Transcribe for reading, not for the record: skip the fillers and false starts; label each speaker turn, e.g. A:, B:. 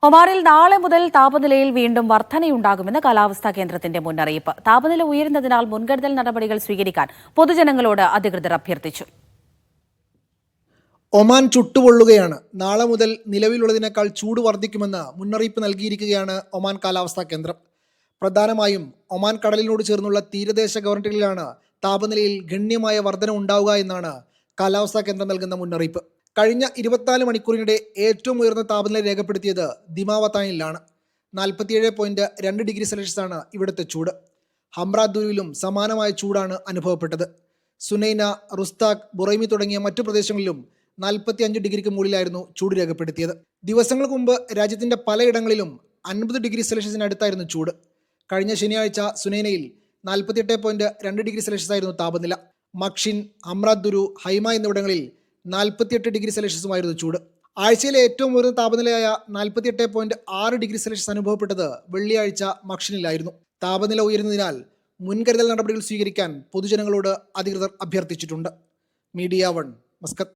A: ഒമാനിൽ നാളെ മുതൽ താപനിലയിൽ വീണ്ടും വർധനയുണ്ടാകുമെന്ന് കാലാവസ്ഥാ കേന്ദ്രത്തിന്റെ മുന്നറിയിപ്പ്. താപനില ഉയരുന്നതിനാൽ മുൻകരുതൽ നടപടികൾ സ്വീകരിക്കാൻ പൊതുജനങ്ങളോട് അധികൃതർ അഭ്യർത്ഥിച്ചു.
B: ഒമാൻ ചുട്ടുപൊള്ളുകയാണ്. നാളെ മുതൽ നിലവിലുള്ളതിനേക്കാൾ ചൂട് വർദ്ധിക്കുമെന്ന് മുന്നറിയിപ്പ് നൽകിയിരിക്കുകയാണ് ഒമാൻ കാലാവസ്ഥാ കേന്ദ്രം. പ്രധാനമായും ഒമാൻ കടലിനോട് ചേർന്നുള്ള തീരദേശ ഗവർണറുകളിലാണ് താപനിലയിൽ ഗണ്യമായ വർധന ഉണ്ടാവുക എന്നാണ് കാലാവസ്ഥാ കേന്ദ്രം നൽകുന്ന മുന്നറിയിപ്പ്. കഴിഞ്ഞ 24 മണിക്കൂറിനിടെ ഏറ്റവും ഉയർന്ന താപനില രേഖപ്പെടുത്തിയത് ദിമാവത്താനിലാണ്. 47.2 ഡിഗ്രി സെൽഷ്യസാണ് ഇവിടുത്തെ ചൂട്. ഹംറാദ്ദൂരിലും സമാനമായ ചൂടാണ് അനുഭവപ്പെട്ടത്. സുനൈന, റുസ്താഖ്, ബുറൈമി തുടങ്ങിയ മറ്റു പ്രദേശങ്ങളിലും 45 ഡിഗ്രിക്ക് മുകളിലായിരുന്നു ചൂട് രേഖപ്പെടുത്തിയത്. ദിവസങ്ങൾക്ക് മുമ്പ് രാജ്യത്തിൻ്റെ പലയിടങ്ങളിലും 50 ഡിഗ്രി സെൽഷ്യസിനടുത്തായിരുന്നു ചൂട്. കഴിഞ്ഞ ശനിയാഴ്ച സുനൈനയിൽ 48.2 ഡിഗ്രി സെൽഷ്യസ് ആയിരുന്നു താപനില. മക്ഷിൻ, ഹംറാദ്ദുരു, ഹൈമ എന്നിവിടങ്ങളിൽ 48 ഡിഗ്രി സെൽഷ്യസുമായിരുന്നു ചൂട്. ആഴ്ചയിലെ ഏറ്റവും ഉയർന്ന താപനിലയായ 48.6 ഡിഗ്രി സെൽഷ്യസ് അനുഭവപ്പെട്ടത് വെള്ളിയാഴ്ച മക്ഷിനിലായിരുന്നു. താപനില ഉയരുന്നതിനാൽ മുൻകരുതൽ നടപടികൾ സ്വീകരിക്കാൻ പൊതുജനങ്ങളോട് അധികൃതർ അഭ്യർത്ഥിച്ചിട്ടുണ്ട്. Media 1, Muscat.